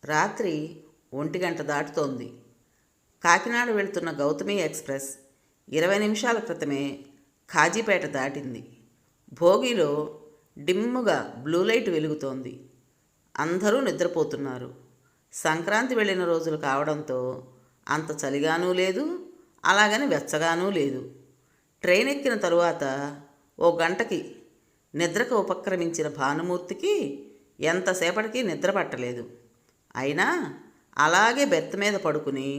రాత్రి 1 గంట దాటుతోంది. కాకినాడ వెళ్తున్న గౌతమి ఎక్స్‌ప్రెస్ 20 నిమిషాల క్రితమే ఖాజీపేట దాటింది. భోగిలో డిమ్ముగా బ్లూ లైట్ వెలుగుతోంది. అందరూ నిద్రపోతున్నారు. సంక్రాంతి వెళ్ళిన రోజులు కావడంతో అంత చలిగానూ లేదు, అలాగని వెచ్చగానూ లేదు. ట్రైన్ ఎక్కిన తరువాత ఓ గంటకి నిద్రకు ఉపక్రమించిన భానుమూర్తికి ఎంతసేపటికి నిద్ర పట్టలేదు. అయినా అలాగే బెర్త్ మీద పడుకుని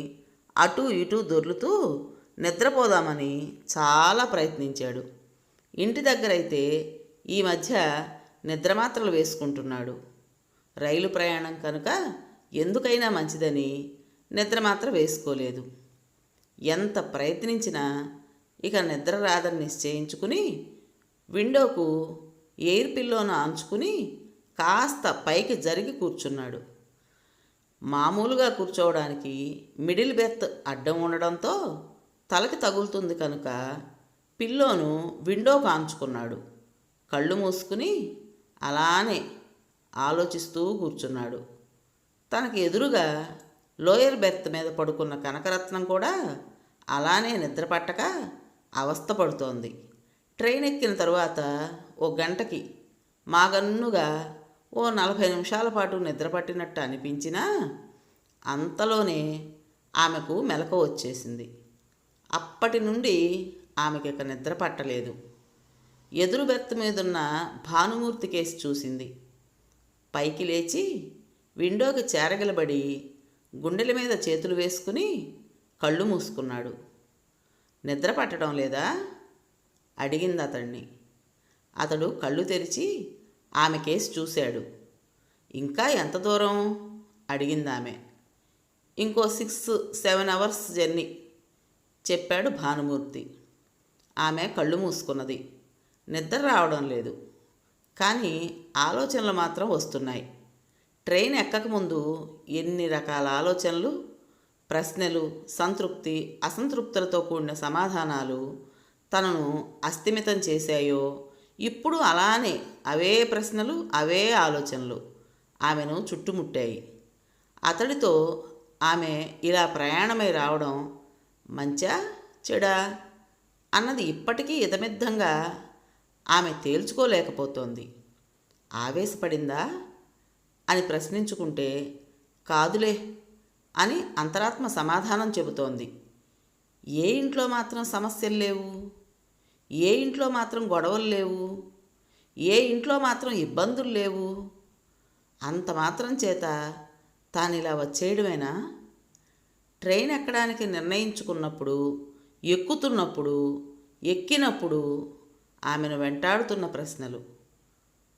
అటూ ఇటూ దొర్లుతూ నిద్రపోదామని చాలా ప్రయత్నించాడు. ఇంటి దగ్గరైతే ఈ మధ్య నిద్రమాత్రలు వేసుకుంటున్నాడు. రైలు ప్రయాణం కనుక ఎందుకైనా మంచిదని నిద్రమాత్ర వేసుకోలేదు. ఎంత ప్రయత్నించినా ఇక నిద్ర రాదని నిశ్చయించుకుని విండోకు ఎయిర్ పిల్లోను ఆంచుకుని కాస్త పైకి జరిగి కూర్చున్నాడు. మామూలుగా కూర్చోవడానికి మిడిల్ బెర్త్ అడ్డం ఉండడంతో తలకి తగులుతుంది కనుక పిల్లోను విండోకు ఆంచుకున్నాడు. కళ్ళు మూసుకుని అలానే ఆలోచిస్తూ కూర్చున్నాడు. తనకి ఎదురుగా లోయర్ బెర్త్ మీద పడుకున్న కనకరత్నం కూడా అలానే నిద్రపట్టక అవస్థపడుతోంది. ట్రైన్ ఎక్కిన తరువాత ఓ గంటకి మాగన్నుగా ఓ 40 నిమిషాల పాటు నిద్రపట్టినట్టు అనిపించినా అంతలోనే ఆమెకు మెలకువ వచ్చేసింది. అప్పటి నుండి ఆమెకి ఇక నిద్ర పట్టలేదు. ఎదురు బెర్త్ మీదున్న భానుమూర్తి కేసి చూసింది. పైకి లేచి విండోకి చేరగలబడి గుండెల మీద చేతులు వేసుకుని కళ్ళు మూసుకున్నాడు. నిద్ర పట్టడం లేదా అడిగింది అతన్ని. అతడు కళ్ళు తెరిచి ఆమె కేసి చూశాడు. ఇంకా ఎంత దూరం అడిగింది ఆమె. ఇంకో 6-7 అవర్స్ జర్నీ చెప్పాడు భానుమూర్తి. ఆమె కళ్ళు మూసుకున్నది. నిద్ర రావడం లేదు, కానీ ఆలోచనలు మాత్రం వస్తున్నాయి. ట్రైన్ ఎక్కకముందు ఎన్ని రకాల ఆలోచనలు, ప్రశ్నలు, సంతృప్తి అసంతృప్తులతో కూడిన సమాధానాలు తనను అస్థిమితం చేశాయో, ఇప్పుడు అలానే అవే ప్రశ్నలు, అవే ఆలోచనలు ఆమెను చుట్టుముట్టాయి. అతడితో ఆమె ఇలా ప్రయాణమై రావడం మంచా చెడా అన్నది ఇప్పటికీ ఇదమిద్దంగా ఆమె తేల్చుకోలేకపోతోంది. ఆవేశపడిందా అని ప్రశ్నించుకుంటే కాదులే అని అంతరాత్మ సమాధానం చెబుతోంది. ఏ ఇంట్లో మాత్రం సమస్యలు లేవు, ఏ ఇంట్లో మాత్రం గొడవలు లేవు, ఏ ఇంట్లో మాత్రం ఇబ్బందులు లేవు. అంత మాత్రం చేత తాను ఇలా వచ్చేయడమేనా? ట్రైన్ ఎక్కడానికి నిర్ణయించుకున్నప్పుడు, ఎక్కుతున్నప్పుడు, ఎక్కినప్పుడు ఆమెను వెంటాడుతున్న ప్రశ్నలు,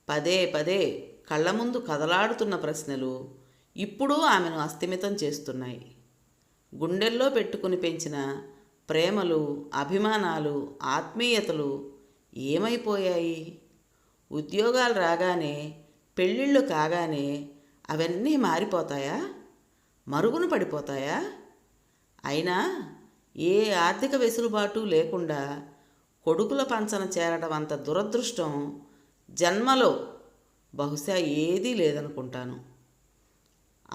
పదే పదే కళ్ళ ముందు కదలాడుతున్న ప్రశ్నలు ఇప్పుడు ఆమెను అస్థిమితం చేస్తున్నాయి. గుండెల్లో పెట్టుకుని పెంచిన ప్రేమలు, అభిమానాలు, ఆత్మీయతలు ఏమైపోయాయి? ఉద్యోగాలు రాగానే, పెళ్ళిళ్ళు కాగానే అవన్నీ మారిపోతాయా? మరుగున పడిపోతాయా? అయినా ఏ ఆర్థిక వెసులుబాటు లేకుండా కొడుకుల పంచన చేరడం అంత దురదృష్టం జన్మలో బహుశా ఏదీ లేదనుకుంటాను.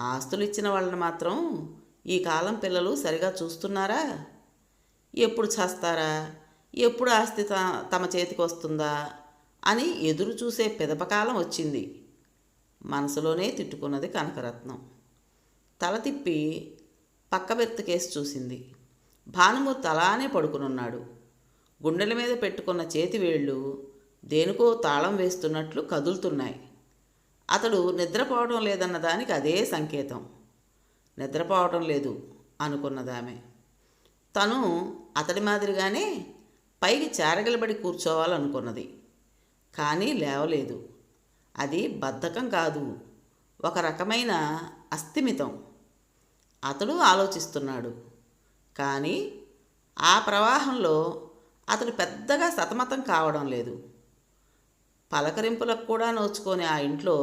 ఆస్తులు ఇచ్చిన వాళ్ళని మాత్రం ఈ కాలం పిల్లలు సరిగా చూస్తున్నారా? ఎప్పుడు చేస్తారా, ఎప్పుడు ఆస్తి తమ చేతికి వస్తుందా అని ఎదురు చూసే పిదపకాలం వచ్చింది. మనసులోనే తిట్టుకున్నది కనకరత్నం. తల తిప్పి పక్క బెర్త్ కేసి చూసింది. భానుమూర్తి అలానే పడుకునున్నాడు. గుండెల మీద పెట్టుకున్న చేతివేళ్ళు దేనికో తాళం వేస్తున్నట్లు కదులుతున్నాయి. అతడు నిద్రపోవడం లేదన్న దానికి అదే సంకేతం. నిద్రపోవడం లేదు అనుకున్నదామె. తను అతడి మాదిరిగానే పైకి చేరగలబడి కూర్చోవాలనుకున్నది. కానీ లేవలేదు. అది బద్ధకం కాదు, ఒక రకమైన అస్థిమితం. అతడు ఆలోచిస్తున్నాడు, కానీ ఆ ప్రవాహంలో అతడు పెద్దగా సతమతం కావడం లేదు. పలకరింపులకు కూడా నోచుకొని ఆ ఇంట్లో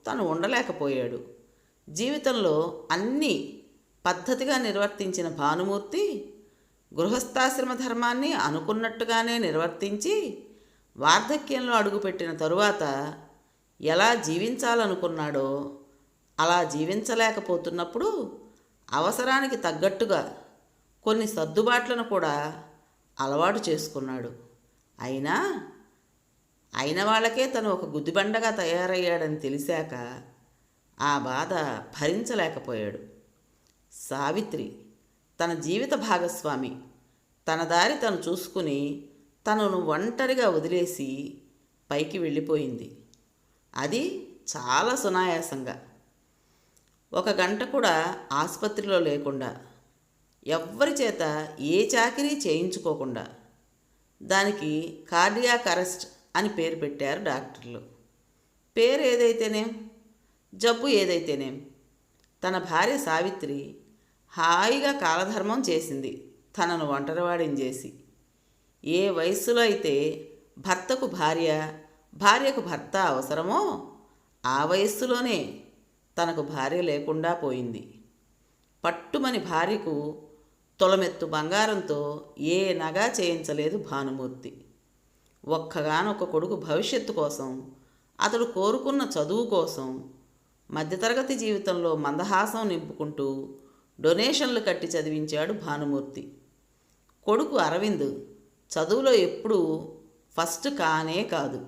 తను ఉండలేకపోయాడు. జీవితంలో అన్నీ పద్ధతిగా నిర్వర్తించిన భానుమూర్తి గృహస్థాశ్రమ ధర్మాన్ని అనుకున్నట్టుగానే నిర్వర్తించి వార్ధక్యంలో అడుగుపెట్టిన తరువాత ఎలా జీవించాలనుకున్నాడో అలా జీవించలేకపోతున్నప్పుడు అవసరానికి తగ్గట్టుగా కొన్ని సర్దుబాట్లను కూడా అలవాటు చేసుకున్నాడు. అయినా అయిన వాళ్ళకే తను ఒక గుదిబండగా తయారయ్యాడని తెలిసాక ఆ బాధ భరించలేకపోయాడు. సావిత్రి తన జీవిత భాగస్వామి తన దారి తను చూసుకుని తనను ఒంటరిగా వదిలేసి పైకి వెళ్ళిపోయింది. అది చాలా సునాయాసంగా. 1 గంట కూడా ఆసుపత్రిలో లేకుండా, ఎవ్వరి చేత ఏ చాకిరీ చేయించుకోకుండా. దానికి కార్డియాక్ అరెస్ట్ అని పేరు పెట్టారు డాక్టర్లు. పేరు ఏదైతేనేం, జబ్బు ఏదైతేనేం, తన భార్య సావిత్రి హాయిగా కాలధర్మం చేసింది తనను ఒంటరివాడిని చేసి. ఏ వయస్సులో అయితే భర్తకు భార్య, భార్యకు భర్త అవసరమో ఆ వయస్సులోనే తనకు భార్య లేకుండా పోయింది. పట్టుమని భార్యకు తొలమెత్తు బంగారంతో ఏ నగా చేయించలేదు భానుమూర్తి. ఒక్కగానొక్క కొడుకు భవిష్యత్తు కోసం, అతడు కోరుకున్న చదువు కోసం మధ్యతరగతి జీవితంలో మందహాసం నింపుకుంటూ డొనేషన్లు కట్టి చదివించాడు భానుమూర్తి. కొడుకు అరవింద్ చదువులో ఎప్పుడూ ఫస్ట్ కానే కాదు.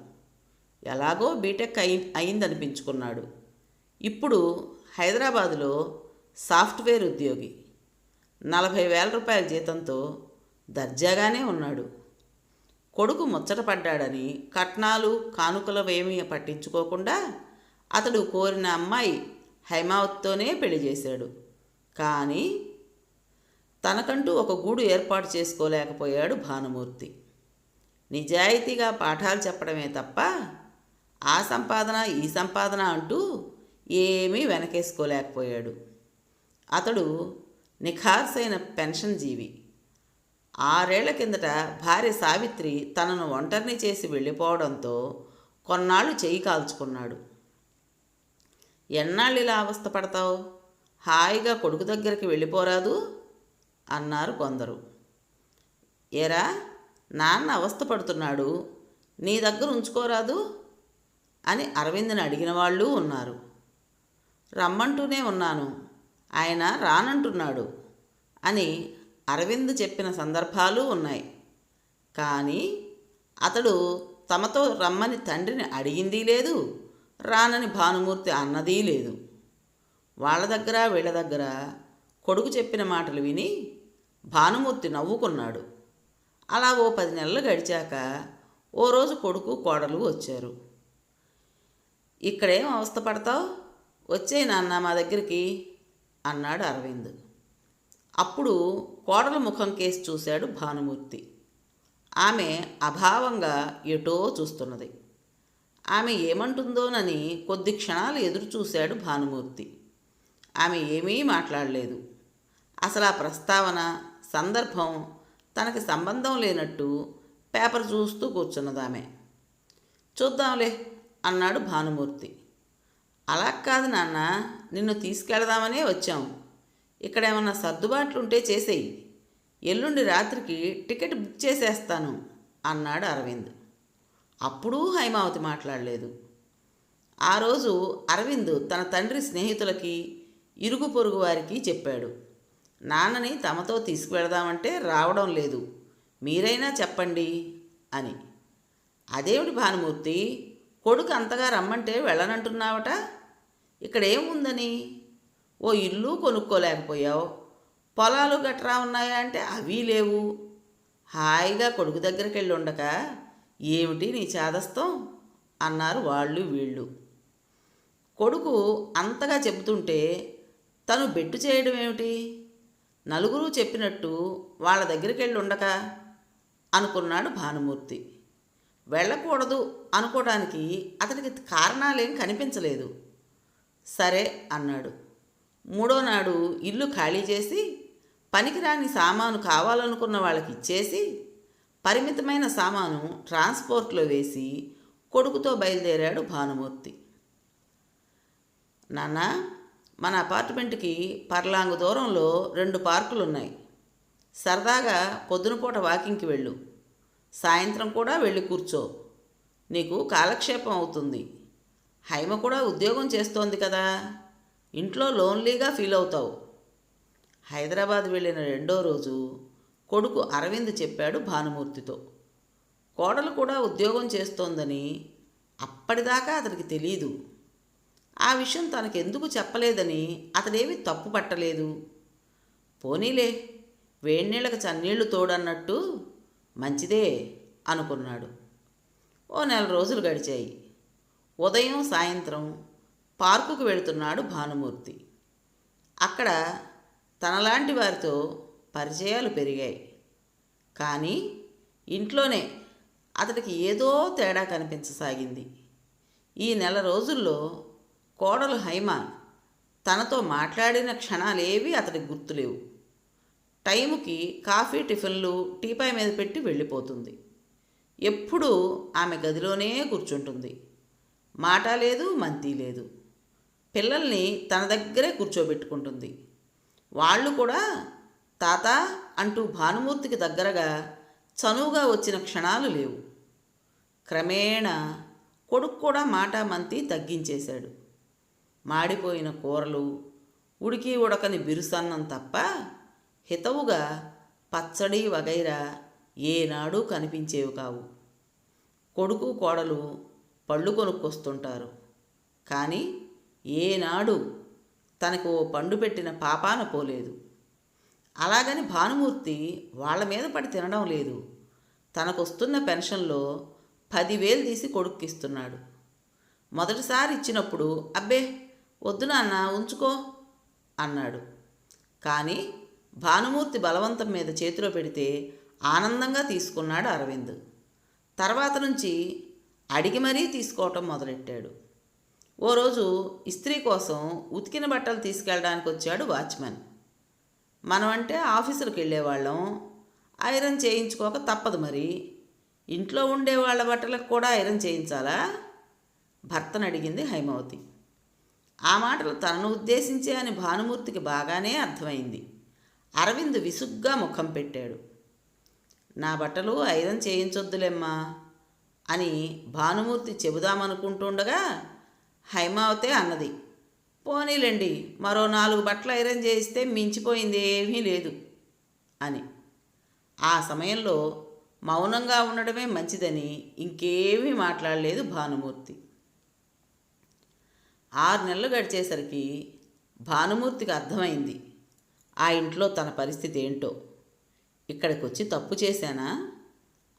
ఎలాగో బీటెక్ అయిందనిపించుకున్నాడు. ఇప్పుడు హైదరాబాదులో సాఫ్ట్వేర్ ఉద్యోగి. 40,000 రూపాయల జీతంతో దర్జాగానే ఉన్నాడు. కొడుకు ముచ్చటపడ్డాడని కట్నాలు కానుకలవేమీ పట్టించుకోకుండా అతడు కోరిన అమ్మాయి హైమావతితోనే పెళ్లి చేశాడు. కానీ తనకంటూ ఒక గూడు ఏర్పాటు చేసుకోలేకపోయాడు భానుమూర్తి. నిజాయితీగా పాఠాలు చెప్పడమే తప్ప ఆ సంపాదన ఈ సంపాదన అంటూ ఏమీ వెనకేసుకోలేకపోయాడు. అతడు నిఖార్సైన పెన్షన్ జీవి. 6 ఏళ్ల కిందట భార్య సావిత్రి తనను ఒంటరిని చేసి వెళ్ళిపోవడంతో కొన్నాళ్ళు చెయ్యి కాల్చుకున్నాడు. ఎన్నాళ్ళు ఇలా అవస్థపడతావు, హాయిగా కొడుకు దగ్గరికి వెళ్ళిపోరాదు అన్నారు కొందరు. ఏరా, నాన్న అవస్థపడుతున్నాడు, నీ దగ్గర ఉంచుకోరాదు అని అరవింద్ని అడిగిన వాళ్ళు ఉన్నారు. రమ్మంటూనే ఉన్నాను, ఆయన రానంటున్నాడు అని అరవింద్ చెప్పిన సందర్భాలు ఉన్నాయి. కానీ అతడు తమతో రమ్మని తండ్రిని అడిగిందీ లేదు, రానని భానుమూర్తి అన్నదీ లేదు. వాళ్ళ దగ్గర వీళ్ళ దగ్గర కొడుకు చెప్పిన మాటలు విని భానుమూర్తి నవ్వుకున్నాడు. అలా ఓ 10 నెలలు గడిచాక ఓ రోజు కొడుకు కోడలు వచ్చారు. ఇక్కడేం అవస్థపడతావు, వచ్చేయి నాన్న మా దగ్గరికి అన్నాడు అరవింద్. అప్పుడు కోడల ముఖం కేసి చూశాడు భానుమూర్తి. ఆమె అభావంగా ఎటో చూస్తున్నది. ఆమె ఏమంటుందోనని కొద్ది క్షణాలు ఎదురు చూశాడు భానుమూర్తి. ఆమె ఏమీ మాట్లాడలేదు. అసలు ఆ ప్రస్తావన, సందర్భం తనకి సంబంధం లేనట్టు పేపర్ చూస్తూ కూర్చున్నదామె. చూద్దాంలే అన్నాడు భానుమూర్తి. అలా కాదు నాన్న, నిన్ను తీసుకెళదామనే వచ్చాం. ఇక్కడ ఏమన్నా సర్దుబాట్లుంటే చేసేయి, ఎల్లుండి రాత్రికి టికెట్ బుక్ చేసేస్తాను అన్నాడు అరవింద్. అప్పుడూ హైమావతి మాట్లాడలేదు. ఆ రోజు అరవింద్ తన తండ్రి స్నేహితులకి, ఇరుగు పొరుగు వారికి చెప్పాడు. నాన్నని తమతో తీసుకువెళదామంటే రావడం లేదు, మీరైనా చెప్పండి అని. అదేమిటి భానుమూర్తి, కొడుకు అంతగా రమ్మంటే వెళ్ళనంటున్నావట, ఇక్కడేముందని? ఓ ఇల్లు కొనుక్కోలేకపోయావు, పొలాలు గట్రా ఉన్నాయా అంటే అవి లేవు. హాయిగా కొడుకు దగ్గరికి వెళ్ళి ఉండక ఏమిటి నీ చాదస్తం అన్నారు వాళ్ళు వీళ్ళు. కొడుకు అంతగా చెబుతుంటే తను బెట్టు చేయడం ఏమిటి? నలుగురు చెప్పినట్టు వాళ్ళ దగ్గరికి వెళ్ళి ఉండక అనుకున్నాడు భానుమూర్తి. వెళ్ళకూడదు అనుకోవడానికి అతనికి కారణాలేం కనిపించలేదు. సరే అన్నాడు. 3వ నాడు ఇల్లు ఖాళీ చేసి పనికిరాని సామాను కావాలనుకున్న వాళ్ళకి ఇచ్చేసి పరిమితమైన సామాను ట్రాన్స్పోర్ట్లో వేసి కొడుకుతో బయలుదేరాడు భానుమూర్తి. నాన్న, మన అపార్ట్మెంట్కి పర్లాంగు దూరంలో 2 పార్కులున్నాయి. సరదాగా పొద్దునపూట వాకింగ్కి వెళ్ళు, సాయంత్రం కూడా వెళ్ళి కూర్చో, నీకు కాలక్షేపం అవుతుంది. హైమ కూడా ఉద్యోగం చేస్తోంది కదా, ఇంట్లో లోన్లీగా ఫీల్ అవుతావు. హైదరాబాద్ వెళ్ళిన రెండో రోజు కొడుకు అరవింద్ చెప్పాడు భానుమూర్తితో. కోడలు కూడా ఉద్యోగం చేస్తోందని అప్పటిదాకా అతనికి తెలీదు. ఆ విషయం తనకెందుకు చెప్పలేదని అతడేమీ తప్పు పట్టలేదు. పోనీలే, వేడినీళ్ళకి చన్నీళ్లు తోడన్నట్టు మంచిదే అనుకున్నాడు. ఓ నెల రోజులు గడిచాయి. ఉదయం సాయంత్రం పార్కుకు వెళుతున్నాడు భానుమూర్తి. అక్కడ తనలాంటి వారితో పరిచయాలు పెరిగాయి. కానీ ఇంట్లోనే అతడికి ఏదో తేడా కనిపించసాగింది. ఈ నెల రోజుల్లో కోడలు హైమ తనతో మాట్లాడిన క్షణాలేవీ అతడికి గుర్తులేవు. టైముకి కాఫీ టిఫిన్లు టీపాయ్ మీద పెట్టి వెళ్ళిపోతుంది. ఎప్పుడూ ఆమె గదిలోనే కూర్చుంటుంది. మాట లేదు, మంతి లేదు. పిల్లల్ని తన దగ్గరే కూర్చోబెట్టుకుంటుంది. వాళ్ళు కూడా తాత అంటూ భానుమూర్తికి దగ్గరగా చనువుగా వచ్చిన క్షణాలు లేవు. క్రమేణా కొడుకు కూడా మాట మంతి తగ్గించేశాడు. మాడిపోయిన కూరలు, ఉడికి ఉడకని బిరుసన్నం తప్ప హితవుగా పచ్చడి వగైరా ఏనాడూ కనిపించేవి కావు. కొడుకు కోడలు పళ్ళు కొనుక్కొస్తుంటారు. కానీ ఏనాడు తనకు ఓ పండు పెట్టిన పాపాన పోలేదు. అలాగని భానుమూర్తి వాళ్ళ మీద పడి తినడం లేదు. తనకొస్తున్న పెన్షన్లో 10,000 తీసి కొడుక్కిస్తున్నాడు. మొదటిసారి ఇచ్చినప్పుడు అబ్బే వద్దు నాన్న ఉంచుకో అన్నాడు. కానీ భానుమూర్తి బలవంతం మీద చేతిలో పెడితే ఆనందంగా తీసుకున్నాడు అరవింద్. తర్వాత నుంచి అడిగి మరీ తీసుకోవటం మొదలెట్టాడు. ఓ రోజు ఇస్త్రీ కోసం ఉతికిన బట్టలు తీసుకెళ్ళడానికి వచ్చాడు వాచ్మెన్. మనమంటే ఆఫీసులకు వెళ్ళేవాళ్ళం, ఐరన్ చేయించుకోక తప్పదు మరి. ఇంట్లో ఉండే వాళ్ళ బట్టలకు కూడా ఐరన్ చేయించాలా? భర్తను అడిగింది హైమవతి. ఆ మాటలు తనను ఉద్దేశించే అని భానుమూర్తికి బాగానే అర్థమైంది. అరవింద్ విసుగ్గా ముఖం పెట్టాడు. నా బట్టలు ఐరన్ చేయించొద్దులేమ్మా అని భానుమూర్తి చెబుదామనుకుంటుండగా హైమావతే అన్నది, పోనీలేండి, మరో 4 బట్టలు ఐరన్ చేయిస్తే మించిపోయింది ఏమీ లేదు అని. ఆ సమయంలో మౌనంగా ఉండడమే మంచిదని ఇంకేమీ మాట్లాడలేదు భానుమూర్తి. 6 నెలలు గడిచేసరికి భానుమూర్తికి అర్థమైంది ఆ ఇంట్లో తన పరిస్థితి ఏంటో. ఇక్కడికి వచ్చి తప్పు చేశానా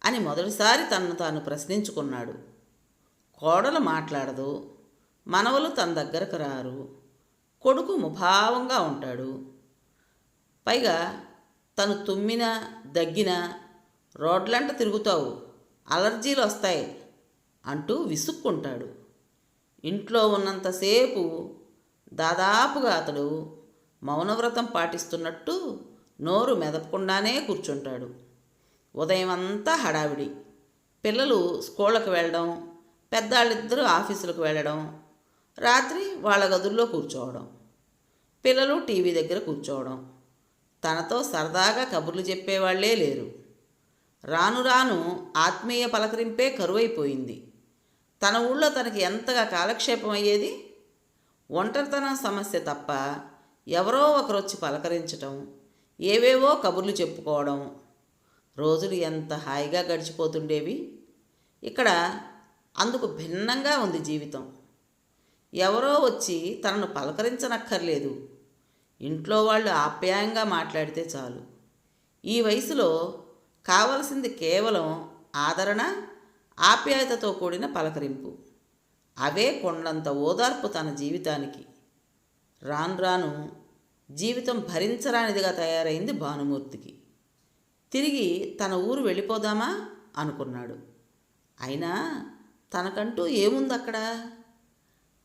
అని మొదటిసారి తనను తాను ప్రశ్నించుకున్నాడు. కోడలు మాట్లాడదు, మనవలు తన దగ్గరకు రారు, కొడుకు ముభావంగా ఉంటాడు. పైగా తను తుమ్మినా దగ్గినా రోడ్లంట తిరుగుతావు, అలర్జీలు వస్తాయి అంటూ విసుక్కుంటాడు. ఇంట్లో ఉన్నంతసేపు దాదాపుగా అతడు మౌనవ్రతం పాటిస్తున్నట్టు నోరు మెదపకుండానే కూర్చుంటాడు. ఉదయం అంతా హడావిడి. పిల్లలు స్కూళ్ళకు వెళ్ళడం, పెద్దాళ్ళిద్దరూ ఆఫీసులకు వెళ్ళడం, రాత్రి వాళ్ళ గదుల్లో కూర్చోవడం, పిల్లలు టీవీ దగ్గర కూర్చోవడం. తనతో సరదాగా కబుర్లు చెప్పేవాళ్లే లేరు. రాను రాను ఆత్మీయ పలకరింపే కరువైపోయింది. తన ఊళ్ళో తనకి ఎంతగా కాలక్షేపం అయ్యేది. ఒంటరితనం సమస్య తప్ప ఎవరో ఒకరొచ్చి పలకరించటం, ఏవేవో కబుర్లు చెప్పుకోవడం. రోజులు ఎంత హాయిగా గడిచిపోతుండేవి. ఇక్కడ అందుకు భిన్నంగా ఉంది జీవితం. ఎవరో వచ్చి తనను పలకరించనక్కర్లేదు. ఇంట్లో వాళ్ళు ఆప్యాయంగా మాట్లాడితే చాలు. ఈ వయసులో కావలసింది కేవలం ఆదరణ, ఆప్యాయతతో కూడిన పలకరింపు. అవే కొండంత ఓదార్పు తన జీవితానికి. రాను రాను జీవితం భరించరానిదిగా తయారైంది భానుమూర్తికి. తిరిగి తన ఊరు వెళ్ళిపోదామా అనుకున్నాడు. అయినా తనకంటూ ఏముందక్కడ?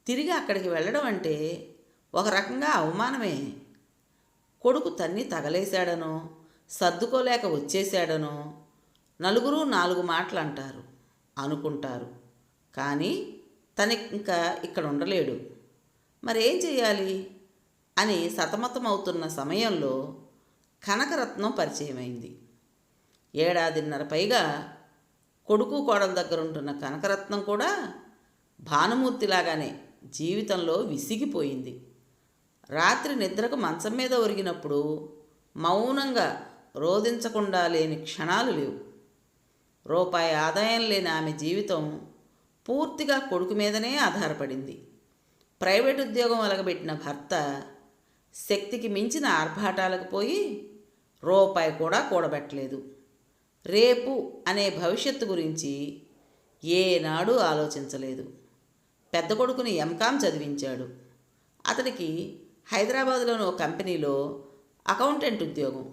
తిరిగి అక్కడికి వెళ్ళడం అంటే ఒక రకంగా అవమానమే. కొడుకు తన్ని తగలేశాడనో, సర్దుకోలేక వచ్చేశాడనో నలుగురు 4 మాటలు అంటారు, అనుకుంటారు. కానీ తనింకా ఇక్కడ ఉండలేడు. మరేం చేయాలి అని సతమతమవుతున్న సమయంలో కనకరత్నం పరిచయమైంది. 1.5 ఏడాది పైగా కొడుకు కోడల దగ్గర ఉంటున్న కనకరత్నం కూడా భానుమూర్తిలాగానే జీవితంలో విసిగిపోయింది. రాత్రి నిద్రకు మంచం మీద ఒరిగినప్పుడు మౌనంగా రోదించకుండా లేని క్షణాలు లేవు. రూపాయి ఆదాయం లేని ఆమె జీవితం పూర్తిగా కొడుకు మీదనే ఆధారపడింది. ప్రైవేట్ ఉద్యోగం వెలగబెట్టిన భర్త శక్తికి మించిన ఆర్భాటాలకు పోయి రూపాయి కూడా కూడబెట్టలేదు. రేపు అనే భవిష్యత్తు గురించి ఏనాడు ఆలోచించలేదు. పెద్ద కొడుకుని ఎంకామ్ చదివించాడు. అతనికి హైదరాబాద్లోని ఒక కంపెనీలో అకౌంటెంట్ ఉద్యోగం.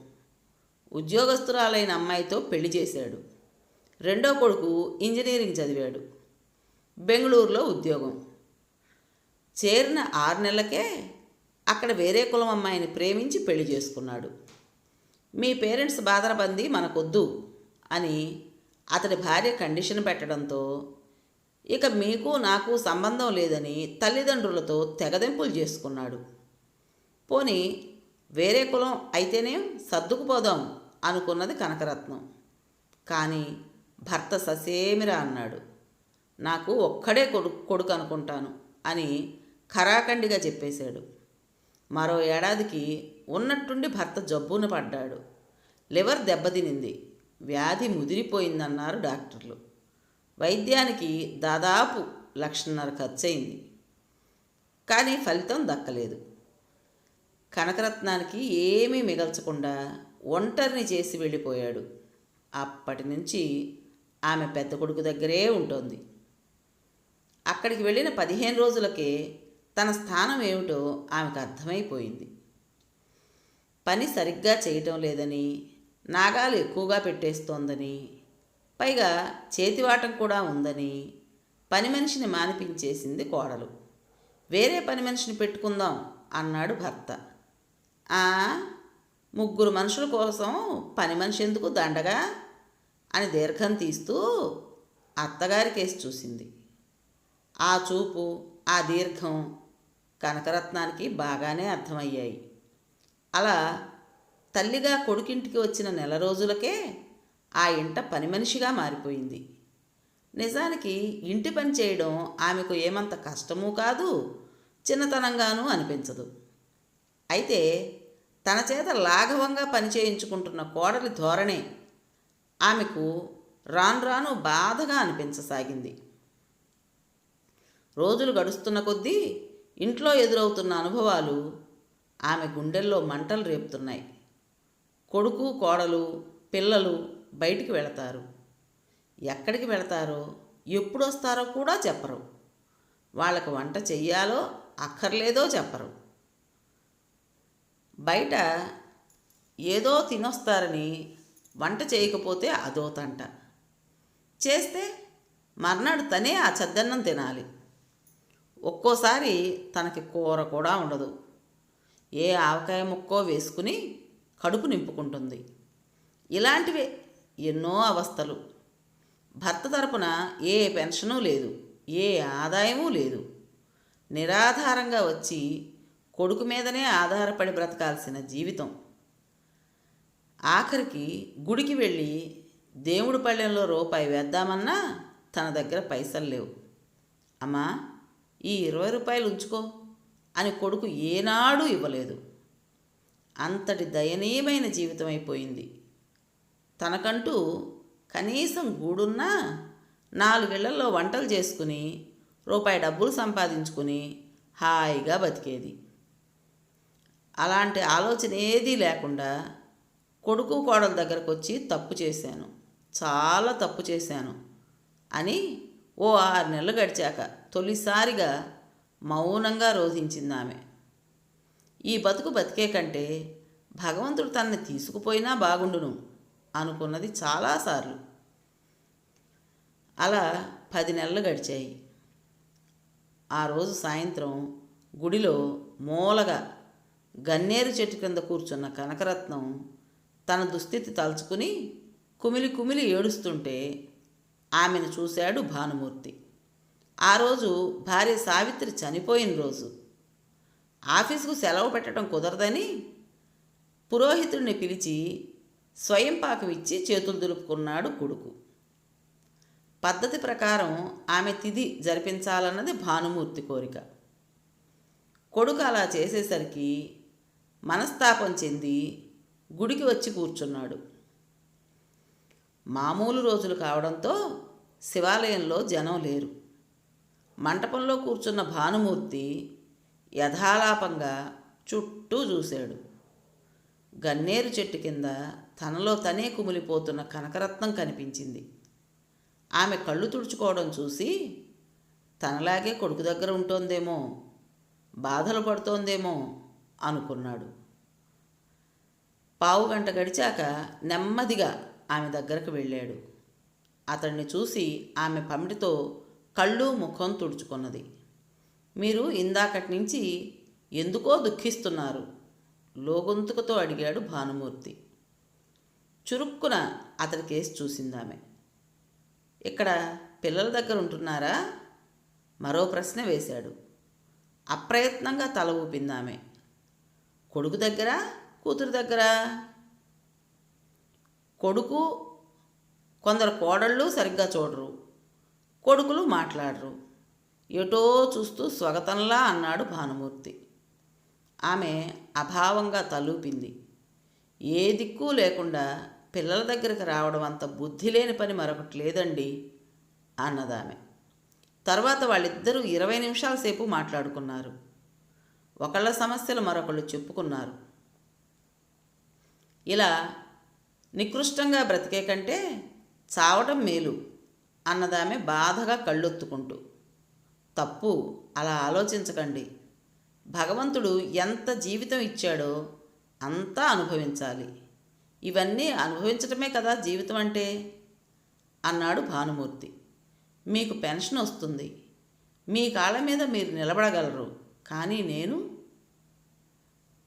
ఉద్యోగస్తురాలైన అమ్మాయితో పెళ్లి చేశాడు. రెండో కొడుకు ఇంజనీరింగ్ చదివాడు. బెంగళూరులో ఉద్యోగం. చేరిన 6 నెలలకే అక్కడ వేరే కులం అమ్మాయిని ప్రేమించి పెళ్లి చేసుకున్నాడు. మీ పేరెంట్స్ బాధరబంది మనకొద్దు అని అతడి భార్య కండిషన్ పెట్టడంతో ఇక మీకు నాకు సంబంధం లేదని తల్లిదండ్రులతో తెగదెంపులు చేసుకున్నాడు. పోనీ వేరే కులం అయితేనే సర్దుకుపోదాం అనుకున్నది కనకరత్నం. కానీ భర్త ససేమిరా అన్నాడు. నాకు ఒక్కడే కొడుకు అనుకుంటాను అని ఖరాఖండిగా చెప్పేశాడు. మరో ఏడాదికి ఉన్నట్టుండి భర్త జబ్బున పడ్డాడు. లివర్ దెబ్బతినింది. వ్యాధి ముదిరిపోయిందన్నారు డాక్టర్లు. వైద్యానికి దాదాపు 1,50,000 ఖర్చయింది. కానీ ఫలితం దక్కలేదు. కనకరత్నానికి ఏమీ మిగల్చకుండా ఒంటరిని చేసి వెళ్ళిపోయాడు. అప్పటి నుంచి ఆమె పెద్ద కొడుకు దగ్గరే ఉంటుంది. అక్కడికి వెళ్ళిన 15 రోజులకే తన స్థానం ఏమిటో ఆమెకు అర్థమైపోయింది. పని సరిగ్గా చేయటం లేదని, నాగాలు ఎక్కువగా పెట్టేస్తోందని, పైగా చేతివాటం కూడా ఉందని పని మనిషిని మానిపించేసింది కోడలు. వేరే పని మనిషిని పెట్టుకుందాం అన్నాడు భర్త. ఆ 3 మనుషుల కోసం పని మనిషి ఎందుకు దండగా అని దీర్ఘం తీస్తూ అత్తగారి కేసి చూసింది. ఆ చూపు, ఆ దీర్ఘం కనకరత్నానికి బాగానే అర్థమయ్యాయి. అలా తల్లిగా కొడుకింటికి వచ్చిన నెల రోజులకే ఆ ఇంట పని మనిషిగా మారిపోయింది. నిజానికి ఇంటి పని చేయడం ఆమెకు ఏమంత కష్టమూ కాదు, చిన్నతనంగానూ అనిపించదు. అయితే తన చేత లాఘవంగా పని చేయించుకుంటున్న కోడలి ధోరణే ఆమెకు రాను రాను బాధగా అనిపించసాగింది. రోజులు గడుస్తున్న కొద్దీ ఇంట్లో ఎదురవుతున్న అనుభవాలు ఆమె గుండెల్లో మంటలు రేపుతున్నాయి. కొడుకు, కోడలు, పిల్లలు బయటికి వెళతారు. ఎక్కడికి వెళతారో, ఎప్పుడు వస్తారో కూడా చెప్పరు. వాళ్ళకు వంట చెయ్యాలో అక్కర్లేదో చెప్పరు. బయట ఏదో తినొస్తారని వంట చేయకపోతే అదో తంట. చేస్తే మర్నాడు తనే ఆ చద్దన్నం తినాలి. ఒక్కోసారి తనకి కూర కూడా ఉండదు. ఏ ఆవకాయ ముక్కో వేసుకుని కడుపు నింపుకుంటుంది. ఇలాంటివే ఎన్నో అవస్థలు. భర్త తరపున ఏ పెన్షను లేదు, ఏ ఆదాయమూ లేదు. నిరాధారంగా వచ్చి కొడుకు మీదనే ఆధారపడి బ్రతకాల్సిన జీవితం. ఆఖరికి గుడికి వెళ్ళి దేవుడి పళ్ళెంలో రూపాయి వేద్దామన్నా తన దగ్గర పైసలు లేవు. అమ్మా, ఈ 20 రూపాయలు ఉంచుకో అని కొడుకు ఏనాడూ ఇవ్వలేదు. అంతటి దయనీయమైన జీవితం అయిపోయింది. తనకంటూ కనీసం గూడున్నా 4 ఇళ్లలో వంటలు చేసుకుని రూపాయి డబ్బులు సంపాదించుకుని హాయిగా బతికేది. అలాంటి ఆలోచన ఏదీ లేకుండా కొడుకు కోడల దగ్గరకు వచ్చి తప్పు చేశాను, చాలా తప్పు చేశాను అని ఓ 6 నెలలు గడిచాక తొలిసారిగా మౌనంగా రోధించింది ఆమె. ఈ బతుకు బతికే కంటే భగవంతుడు తనని తీసుకుపోయినా బాగుండును అనుకున్నది చాలాసార్లు. అలా 10 నెలలు గడిచాయి. ఆ రోజు సాయంత్రం గుడిలో మూలగా గన్నేరు చెట్టు కింద కూర్చున్న కనకరత్నం తన దుస్థితి తలుచుకుని కుమిలి కుమిలి ఏడుస్తుంటే ఆమెను చూశాడు భానుమూర్తి. ఆ రోజు భార్య సావిత్రి చనిపోయిన రోజు. ఆఫీసుకు సెలవు పెట్టడం కుదరదని పురోహితుడిని పిలిచి స్వయం పాకం ఇచ్చి చేతులు దులుపుకున్నాడు కొడుకు. పద్ధతి ప్రకారం ఆమె తిథి జరిపించాలన్నది భానుమూర్తి కోరిక. కొడుకు అలా చేసేసరికి మనస్తాపం చెంది గుడికి వచ్చి కూర్చున్నాడు. మామూలు రోజులు కావడంతో శివాలయంలో జనం లేరు. మంటపంలో కూర్చున్న భానుమూర్తి యథాలాపంగా చుట్టూ చూశాడు. గన్నేరు చెట్టు కింద తనలో తనే కుమిలిపోతున్న కనకరత్నం కనిపించింది. ఆమె కళ్ళు తుడుచుకోవడం చూసి తనలాగే కొడుకు దగ్గర ఉంటోందేమో, బాధలు పడుతోందేమో అనుకున్నాడు. పావుగంట గడిచాక నెమ్మదిగా ఆమె దగ్గరకు వెళ్ళాడు. అతన్ని చూసి ఆమె పమిటితో కళ్ళు ముఖం తుడుచుకున్నది. మీరు ఇందాకటి నుంచి ఎందుకో దుఃఖిస్తున్నారు? లోగొంతుకతో అడిగాడు భానుమూర్తి. చురుక్కున అతడి కేసు చూసిందామె. ఇక్కడ పిల్లల దగ్గర ఉంటున్నారా? మరో ప్రశ్న వేశాడు. అప్రయత్నంగా తల ఊపిందామె. కొడుకు దగ్గర, కూతురు దగ్గర? కొడుకు, కొందరు కోడళ్ళు సరిగ్గా చూడరు, కొడుకులు మాట్లాడరు. ఎటో చూస్తూ స్వగతంలా అన్నాడు భానుమూర్తి. ఆమె అభావంగా తలూపింది. ఏ దిక్కు లేకుండా పిల్లల దగ్గరికి రావడం అంత బుద్ధి లేని పని మరొకటి లేదండి అన్నదామె. తర్వాత వాళ్ళిద్దరూ 20 నిమిషాల సేపు మాట్లాడుకున్నారు. ఒకళ్ళ సమస్యలు మరొకళ్ళు చెప్పుకున్నారు. ఇలా నికృష్టంగా బ్రతికే కంటే చావటం మేలు అన్నదామె బాధగా కళ్ళొత్తుకుంటూ. తప్పు, అలా ఆలోచించకండి. భగవంతుడు ఎంత జీవితం ఇచ్చాడో అంతా అనుభవించాలి. ఇవన్నీ అనుభవించటమే కదా జీవితం అంటే అన్నాడు భానుమూర్తి. మీకు పెన్షన్ వస్తుంది, మీ కాళ్ళ మీద మీరు నిలబడగలరు. కానీ నేను?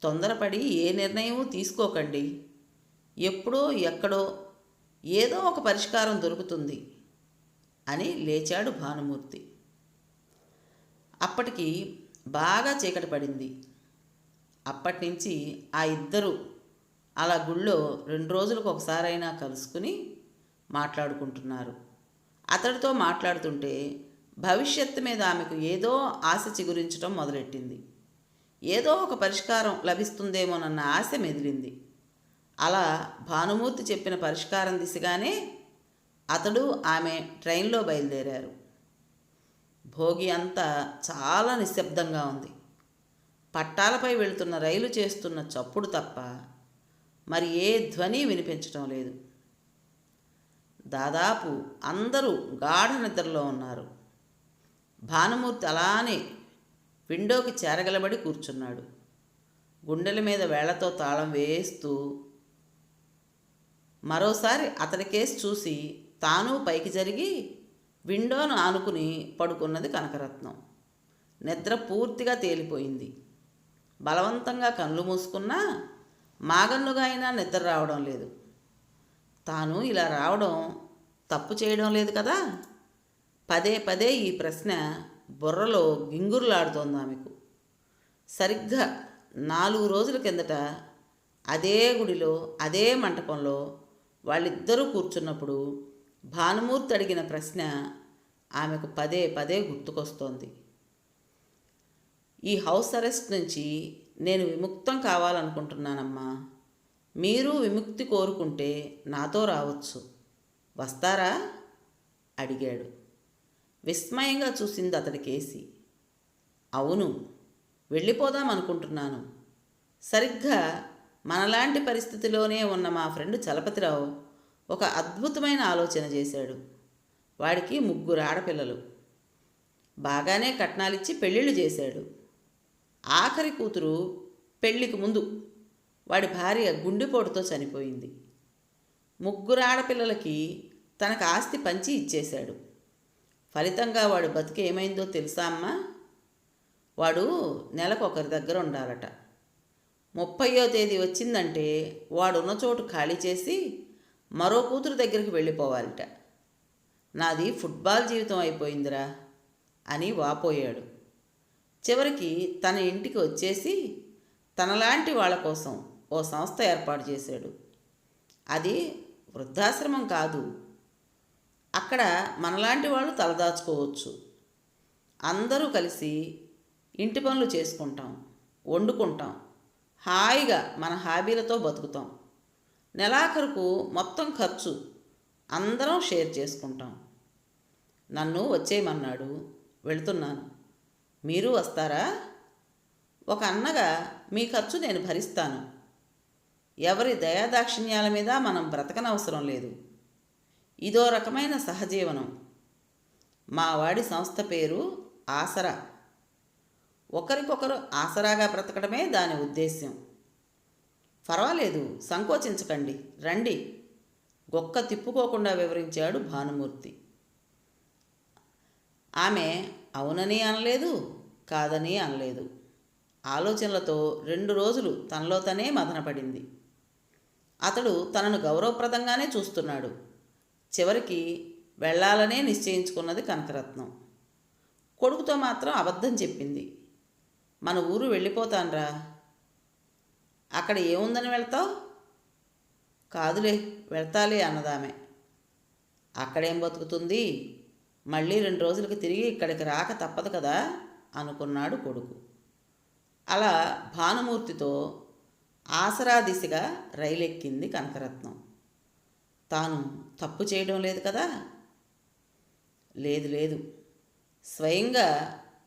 తొందరపడి ఏ నిర్ణయమూ తీసుకోకండి. ఎప్పుడో ఎక్కడో ఏదో ఒక పరిష్కారం దొరుకుతుంది అని లేచాడు భానుమూర్తి. అప్పటికి బాగా చీకటి పడింది. అప్పటినుంచి ఆ ఇద్దరు అలా గుళ్ళో 2 రోజులకు ఒకసారైనా కలుసుకుని మాట్లాడుకుంటున్నారు. అతడితో మాట్లాడుతుంటే భవిష్యత్తు మీద ఆమెకు ఏదో ఆశ చిగురించడం మొదలెట్టింది. ఏదో ఒక పరిష్కారం లభిస్తుందేమోనన్న ఆశ మెదిలింది. అలా భానుమూర్తి చెప్పిన పరిష్కారం దిశగానే అతడు ఆమె ట్రైన్లో బయలుదేరారు. భోగి అంతా చాలా నిశ్శబ్దంగా ఉంది. పట్టాలపై వెళుతున్న రైలు చేస్తున్న చప్పుడు తప్ప మరి ఏ ధ్వని వినిపించడం లేదు. దాదాపు అందరూ గాఢ నిద్రలో ఉన్నారు. భానుమూర్తి అలానే విండోకి చేరగలబడి కూర్చున్నాడు. గుండెల మీద వేళ్లతో తాళం వేస్తూ మరోసారి అతడి కేసు చూసి తాను పైకి జరిగి విండోను ఆనుకుని పడుకున్నది కనకరత్నం. నిద్ర పూర్తిగా తేలిపోయింది. బలవంతంగా కళ్ళు మూసుకున్నా మాగన్నుగా అయినా నిద్ర రావడం లేదు. తాను ఇలా రావడం తప్పు చేయడం లేదు కదా? పదే పదే ఈ ప్రశ్న బుర్రలో గింగురులాడుతోంది ఆమెకు. సరిగ్గా 4 రోజుల కిందట అదే గుడిలో అదే మంటపంలో వాళ్ళిద్దరూ కూర్చున్నప్పుడు భానుమూర్తి అడిగిన ప్రశ్న ఆమెకు పదే పదే గుర్తుకొస్తోంది. ఈ హౌస్ అరెస్ట్ నుంచి నేను విముక్తం కావాలనుకుంటున్నానమ్మా. మీరు విముక్తి కోరుకుంటే నాతో రావచ్చు, వస్తారా అడిగాడు. విస్మయంగా చూసింది అతడి కేసి. అవును, వెళ్ళిపోదాం అనుకుంటున్నాను. సరిగ్గా మనలాంటి పరిస్థితిలోనే ఉన్న మా ఫ్రెండ్ చలపతిరావు ఒక అద్భుతమైన ఆలోచన చేశాడు. వాడికి 3 ఆడపిల్లలు. బాగానే కట్నాలిచ్చి పెళ్ళిళ్ళు చేశాడు. ఆఖరి కూతురు పెళ్ళికి ముందు వాడి భార్య గుండెపోటుతో చనిపోయింది. 3 ఆడపిల్లలకి తనకు ఆస్తి పంచి ఇచ్చేశాడు. ఫలితంగా వాడు బతికి ఏమైందో తెలుసా అమ్మా? వాడు నెలకు ఒకరి దగ్గర ఉండాలట. 30వ తేదీ వచ్చిందంటే వాడున్న చోటు ఖాళీ చేసి మరో కూతురు దగ్గరికి వెళ్ళిపోవాలిట. నాది ఫుట్బాల్ జీవితం అయిపోయిందిరా అని వాపోయాడు. చివరికి తన ఇంటికి వచ్చేసి తనలాంటి వాళ్ళ కోసం ఓ సంస్థ ఏర్పాటు చేశాడు. అది వృద్ధాశ్రమం కాదు. అక్కడ మనలాంటి వాళ్ళు తలదాచుకోవచ్చు. అందరూ కలిసి ఇంటి పనులు చేసుకుంటాం, వండుకుంటాం, హాయిగా మన హాబీలతో బతుకుతాం. నెలాఖరుకు మొత్తం ఖర్చు అందరం షేర్ చేసుకుంటాం. నన్ను వచ్చేయమన్నాడు, వెళుతున్నాను. మీరు వస్తారా? ఒక అన్నగా మీ ఖర్చు నేను భరిస్తాను. ఎవరి దయాదాక్షిణ్యాల మీద మనం బ్రతకనవసరం లేదు. ఇదో రకమైన సహజీవనం. మా వాడి సంస్థ పేరు ఆసరా. ఒకరికొకరు ఆసరాగా బ్రతకడమే దాని ఉద్దేశ్యం. పర్వాలేదు, సంకోచించకండి, రండి, గొక్క తిప్పుకోకుండా వివరించాడు భానుమూర్తి. ఆమె అవునని అనలేదు, కాదని అనలేదు. ఆలోచనలతో 2 రోజులు తనలో తనే మదనపడింది. అతడు తనను గౌరవప్రదంగానే చూస్తున్నాడు. చివరికి వెళ్ళాలనే నిశ్చయించుకున్నది కనకరత్నం. కొడుకుతో మాత్రం అబద్ధం చెప్పింది. మన ఊరు వెళ్ళిపోతాన్రా. అక్కడ ఏముందని వెళ్తావు? కాదులే, వెళ్తాలే అన్నదామె. అక్కడేం బతుకుతుంది, మళ్ళీ 2 రోజులకి తిరిగి ఇక్కడికి రాక తప్పదు కదా అనుకున్నాడు కొడుకు. అలా భానుమూర్తితో ఆసరా దిశగా రైలెక్కింది కనకరత్నం. తాను తప్పు చేయడం లేదు కదా? లేదు లేదు. స్వయంగా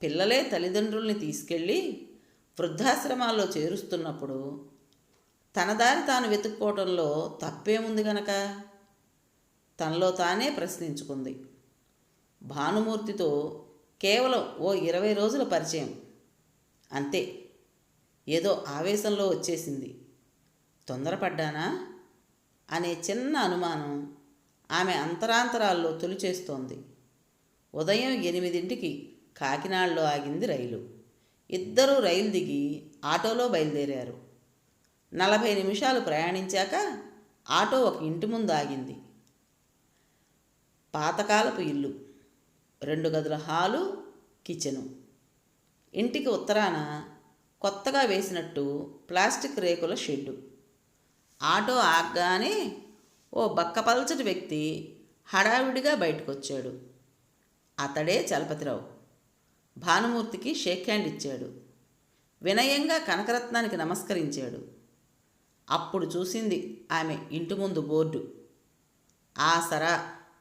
పిల్లలే తల్లిదండ్రుల్ని తీసుకెళ్ళి వృద్ధాశ్రమాల్లో చేరుస్తున్నప్పుడు తన దారి తాను వెతుక్కోవడంలో తప్పేముంది గనక తనలో తానే ప్రశ్నించుకుంది. భానుమూర్తితో కేవలం ఓ 20 రోజుల పరిచయం అంతే. ఏదో ఆవేశంలో వచ్చేసింది. తొందరపడ్డానా అనే చిన్న అనుమానం ఆమె అంతరాంతరాల్లో తొలిచేస్తోంది. ఉదయం 8ంటికి కాకినాడలో ఆగింది రైలు. ఇద్దరూ రైలు దిగి ఆటోలో బయలుదేరారు. 40 నిమిషాలు ప్రయాణించాక ఆటో ఒక ఇంటి ముందు ఆగింది. పాతకాలపు ఇల్లు, 2 గదుల హాలు, కిచెను. ఇంటికి ఉత్తరాన కొత్తగా వేసినట్టు ప్లాస్టిక్ రేకుల షెడ్డు. ఆటో ఆగ్గానే ఓ బక్కపల్చటి వ్యక్తి హడావిడిగా బయటకొచ్చాడు. అతడే చలపతిరావు. భానుమూర్తికి షేక్ హ్యాండ్ ఇచ్చాడు. వినయంగా కనకరత్నానికి నమస్కరించాడు. అప్పుడు చూసింది ఆమె ఇంటి ముందు బోర్డు, ఆసరా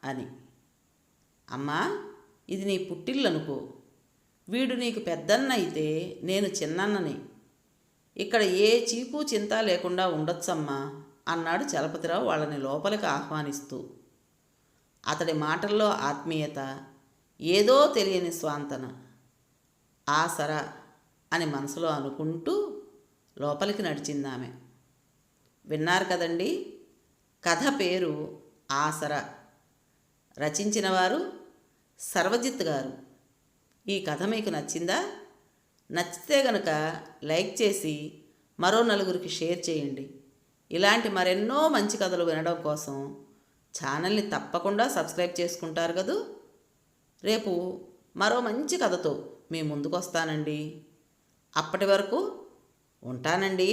అని. అమ్మా, ఇది నీ పుట్టిల్లనుకో. వీడు నీకు పెద్దన్న అయితే నేను చిన్నన్నని. ఇక్కడ ఏ చీకు చింత లేకుండా ఉండొచ్చమ్మా అన్నాడు చలపతిరావు వాళ్ళని లోపలికి ఆహ్వానిస్తూ. అతడి మాటల్లో ఆత్మీయత, ఏదో తెలియని స్వాంతన. ఆసరా అని మనసులో అనుకుంటూ లోపలికి నడిచిందామె. విన్నారు కదండి, కథ పేరు ఆసరా. రచించిన వారు సర్వజిత్ గారు. ఈ కథ మీకు నచ్చిందా? నచ్చితే గనుక లైక్ చేసి మరో 4గురికి షేర్ చేయండి. ఇలాంటి మరెన్నో మంచి కథలు వినడం కోసం ఛానల్ని తప్పకుండా సబ్స్క్రైబ్ చేసుకుంటారు కదూ. రేపు మరో మంచి కథతో మీ ముందుకు వస్తానండి. అప్పటి వరకు ఉంటానండి.